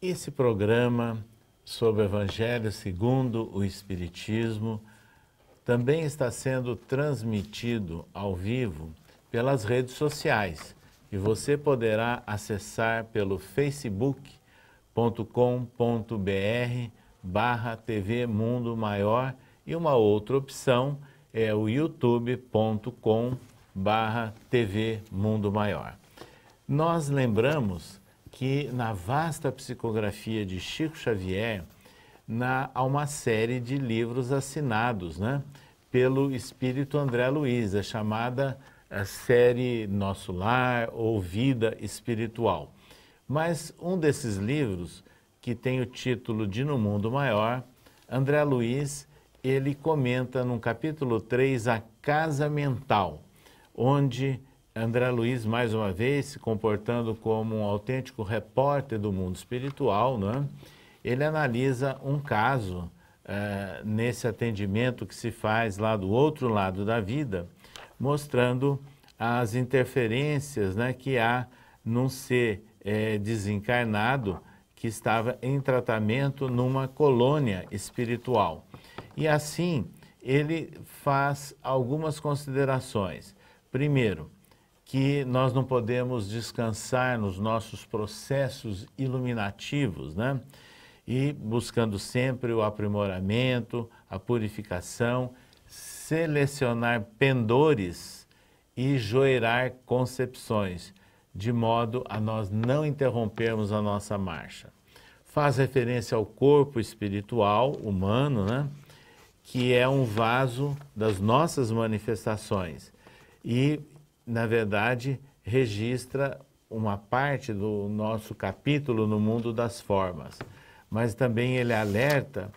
Esse programa sobre o Evangelho segundo o Espiritismo também está sendo transmitido ao vivo pelas redes sociais e você poderá acessar pelo facebook.com.br/TV Mundo Maior e uma outra opção é o youtube.com/TV Mundo Maior. Nós lembramos que na vasta psicografia de Chico Xavier há uma série de livros assinados, pelo espírito André Luiz, chamada a série Nosso Lar ou Vida Espiritual. Mas um desses livros, que tem o título de No Mundo Maior, André Luiz, ele comenta no capítulo 3 a casa mental, onde André Luiz, mais uma vez, se comportando como um autêntico repórter do mundo espiritual, ele analisa um caso nesse atendimento que se faz lá do outro lado da vida, mostrando as interferências que há num ser desencarnado que estava em tratamento numa colônia espiritual. E assim, ele faz algumas considerações. Primeiro, que nós não podemos descansar nos nossos processos iluminativos, e buscando sempre o aprimoramento, a purificação, selecionar pendores e joirar concepções, de modo a nós não interrompermos a nossa marcha. Faz referência ao corpo espiritual humano, que é um vaso das nossas manifestações e, na verdade, registra uma parte do nosso capítulo no mundo das formas. Mas também ele alerta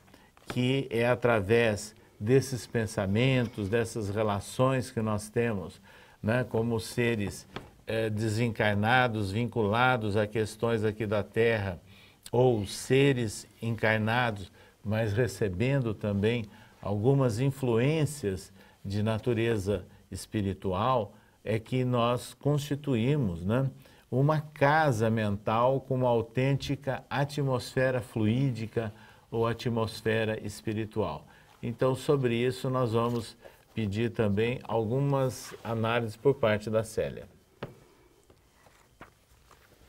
que é através desses pensamentos, dessas relações que nós temos, como seres desencarnados, vinculados a questões aqui da Terra, ou seres encarnados, mas recebendo também algumas influências de natureza espiritual, é que nós constituímos uma casa mental com uma autêntica atmosfera fluídica ou atmosfera espiritual. Então, sobre isso, nós vamos pedir também algumas análises por parte da Célia.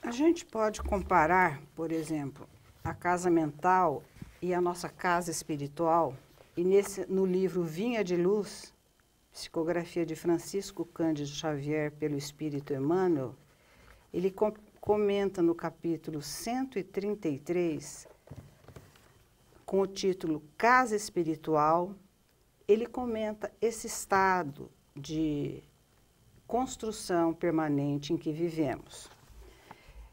A gente pode comparar, por exemplo, a casa mental e a nossa casa espiritual, e no livro Vinha de Luz, psicografia de Francisco Cândido Xavier pelo Espírito Emmanuel, ele comenta no capítulo 133, com o título Casa Espiritual, ele comenta esse estado de construção permanente em que vivemos.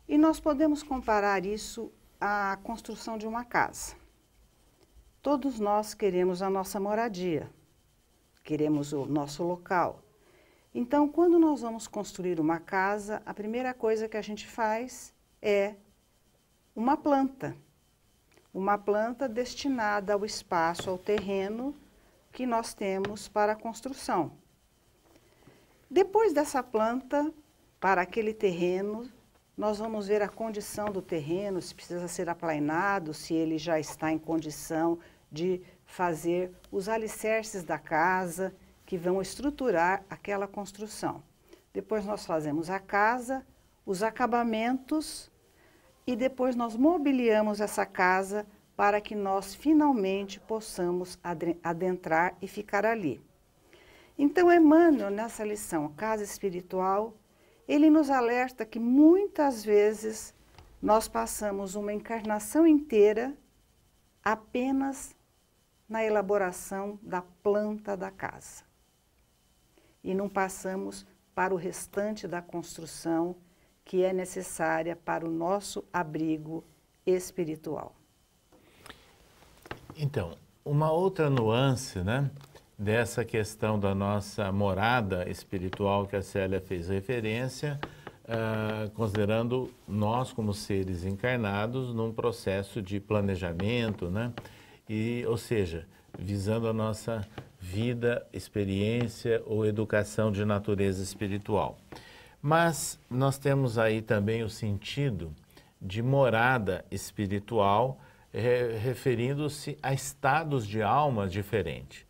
E nós podemos comparar isso à construção de uma casa. Todos nós queremos a nossa moradia, queremos o nosso local. Então, quando nós vamos construir uma casa, a primeira coisa que a gente faz é uma planta destinada ao espaço, ao terreno que nós temos para a construção. Depois dessa planta, para aquele terreno, nós vamos ver a condição do terreno, se precisa ser aplainado, se ele já está em condição de fazer os alicerces da casa, que vão estruturar aquela construção. Depois nós fazemos a casa, os acabamentos, e depois nós mobiliamos essa casa para que nós finalmente possamos adentrar e ficar ali. Então, Emmanuel, nessa lição Casa Espiritual, ele nos alerta que muitas vezes nós passamos uma encarnação inteira apenas na elaboração da planta da casa. E não passamos para o restante da construção que é necessária para o nosso abrigo espiritual. Então, uma outra nuance, dessa questão da nossa morada espiritual que a Célia fez referência, considerando nós como seres encarnados num processo de planejamento, ou seja, visando a nossa vida, experiência ou educação de natureza espiritual. Mas nós temos aí também o sentido de morada espiritual, referindo-se a estados de alma diferentes.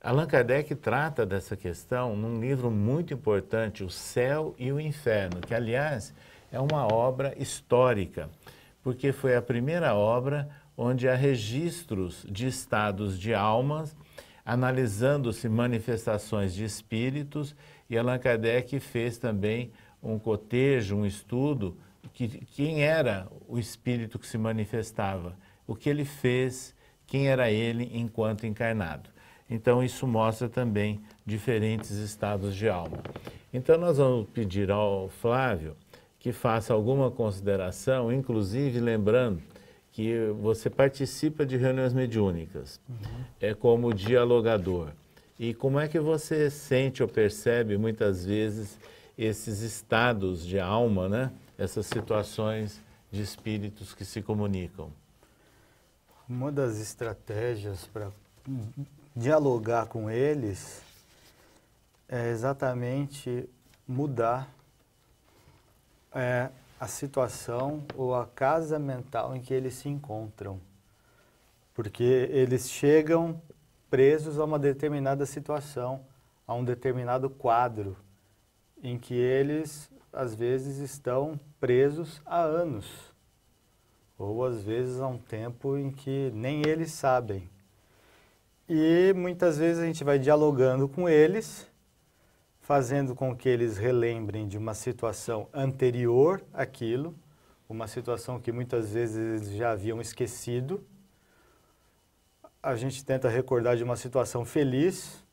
Allan Kardec trata dessa questão num livro muito importante, O Céu e o Inferno, que, aliás, é uma obra histórica, porque foi a primeira obra onde há registros de estados de almas, analisando-se manifestações de espíritos, e Allan Kardec fez também um cotejo, um estudo, quem era o espírito que se manifestava, o que ele fez, quem era ele enquanto encarnado. Então, isso mostra também diferentes estados de alma. Então, nós vamos pedir ao Flávio que faça alguma consideração, inclusive lembrando que você participa de reuniões mediúnicas, como dialogador. E como é que você sente ou percebe, muitas vezes, esses estados de alma, né? Essas situações de espíritos que se comunicam? Uma das estratégias para dialogar com eles é exatamente mudar a situação ou a casa mental em que eles se encontram. Porque eles chegam presos a uma determinada situação, a um determinado quadro, em que eles, às vezes, estão presos há anos, ou às vezes há um tempo em que nem eles sabem. E muitas vezes a gente vai dialogando com eles, fazendo com que eles relembrem de uma situação anterior àquilo, uma situação que muitas vezes eles já haviam esquecido. A gente tenta recordar de uma situação feliz,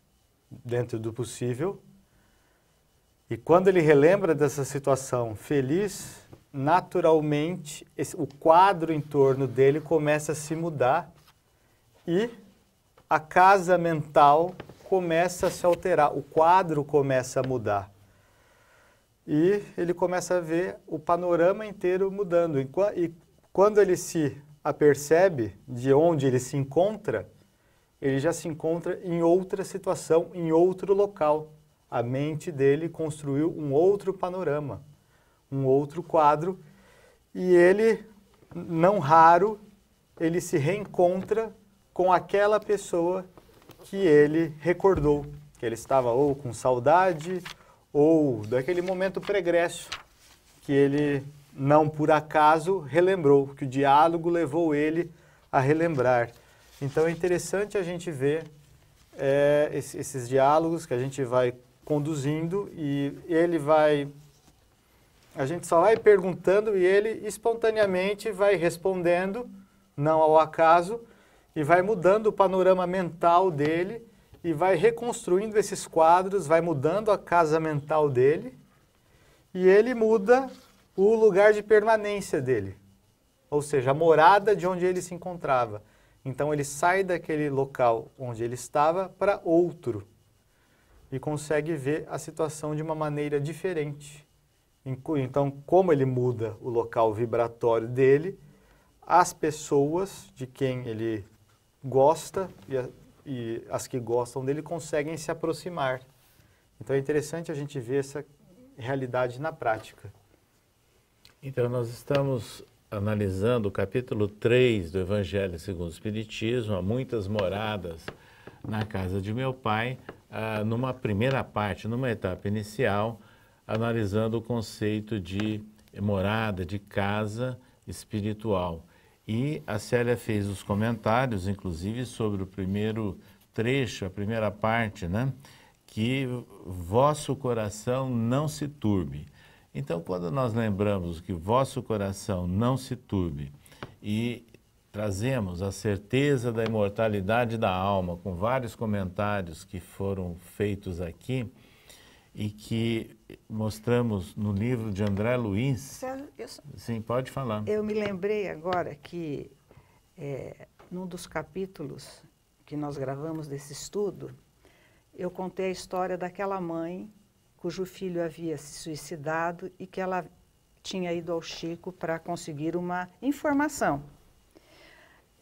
dentro do possível. E quando ele relembra dessa situação feliz, naturalmente o quadro em torno dele começa a se mudar e a casa mental começa a se alterar, o quadro começa a mudar. E ele começa a ver o panorama inteiro mudando. E quando ele se apercebe de onde ele se encontra, ele já se encontra em outra situação, em outro local. A mente dele construiu um outro panorama, um outro quadro, e ele, não raro, ele se reencontra com aquela pessoa que ele recordou, que ele estava ou com saudade, ou daquele momento pregresso, que ele não por acaso relembrou, que o diálogo levou ele a relembrar. Então é interessante a gente ver esses diálogos que a gente vai conduzindo e a gente só vai perguntando e ele espontaneamente vai respondendo, não ao acaso, e vai mudando o panorama mental dele e vai reconstruindo esses quadros, vai mudando a casa mental dele e ele muda o lugar de permanência dele, ou seja, a morada de onde ele se encontrava. Então ele sai daquele local onde ele estava para outro e consegue ver a situação de uma maneira diferente. Então, como ele muda o local vibratório dele, as pessoas de quem ele gosta e as que gostam dele conseguem se aproximar. Então é interessante a gente ver essa realidade na prática. Então nós estamos analisando o capítulo 3 do Evangelho segundo o Espiritismo, há muitas moradas na casa de meu pai, numa primeira parte, numa etapa inicial, analisando o conceito de morada, de casa espiritual. E a Célia fez os comentários, inclusive, sobre o primeiro trecho, a primeira parte, né? Que vosso coração não se turbe. Então, quando nós lembramos que vosso coração não se turbe e trazemos a certeza da imortalidade da alma, com vários comentários que foram feitos aqui, e que mostramos no livro de André Luiz. Sim, pode falar. Eu me lembrei agora que, num dos capítulos que nós gravamos desse estudo, eu contei a história daquela mãe cujo filho havia se suicidado e que ela tinha ido ao Chico para conseguir uma informação.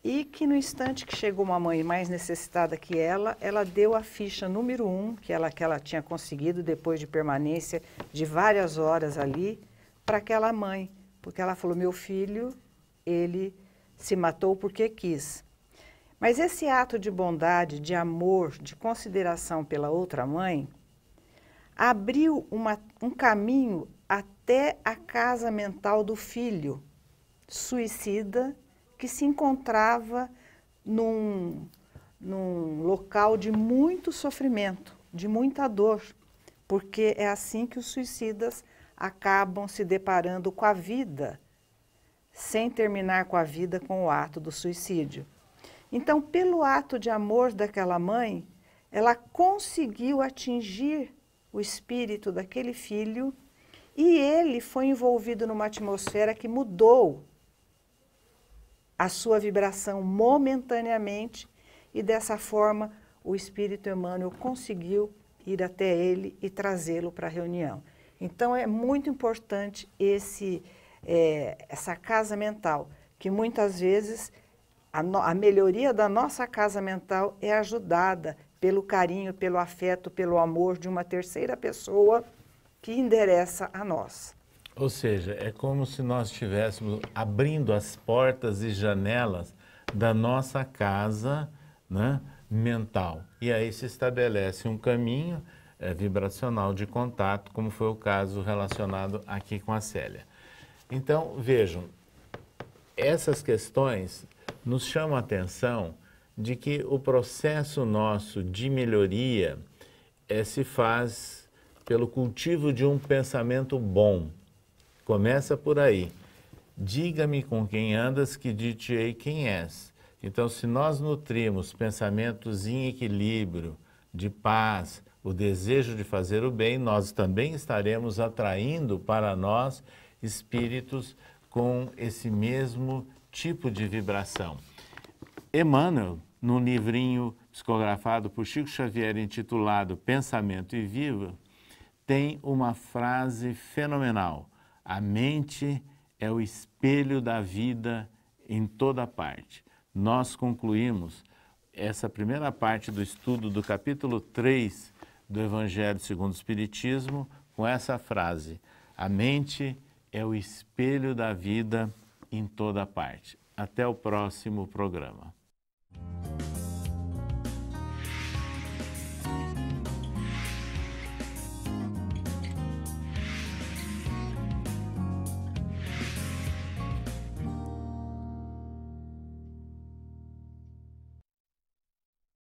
E que no instante que chegou uma mãe mais necessitada que ela deu a ficha número 1, que ela tinha conseguido depois de permanência de várias horas ali, para aquela mãe, porque ela falou, meu filho, ele se matou porque quis. Mas esse ato de bondade, de amor, de consideração pela outra mãe, abriu um caminho até a casa mental do filho suicida, que se encontrava num local de muito sofrimento, de muita dor, porque é assim que os suicidas acabam se deparando com a vida, sem terminar com a vida com o ato do suicídio. Então, pelo ato de amor daquela mãe, ela conseguiu atingir o espírito daquele filho e ele foi envolvido numa atmosfera que mudou a sua vibração momentaneamente e dessa forma o espírito Emmanuel conseguiu ir até ele e trazê-lo para a reunião. Então é muito importante essa casa mental, que muitas vezes a melhoria da nossa casa mental é ajudada pelo carinho, pelo afeto, pelo amor de uma terceira pessoa que endereça a nós. Ou seja, é como se nós estivéssemos abrindo as portas e janelas da nossa casa, né, mental. E aí se estabelece um caminho vibracional de contato, como foi o caso relacionado aqui com a Célia. Então, vejam, essas questões nos chamam a atenção de que o processo nosso de melhoria se faz pelo cultivo de um pensamento bom. Começa por aí. Diga-me com quem andas, que dir-te-ei quem és. Então, se nós nutrimos pensamentos em equilíbrio, de paz, o desejo de fazer o bem, nós também estaremos atraindo para nós espíritos com esse mesmo tipo de vibração. Emmanuel, num livrinho psicografado por Chico Xavier intitulado Pensamento e Viva, tem uma frase fenomenal. A mente é o espelho da vida em toda parte. Nós concluímos essa primeira parte do estudo do capítulo 3 do Evangelho segundo o Espiritismo com essa frase: a mente é o espelho da vida em toda parte. Até o próximo programa.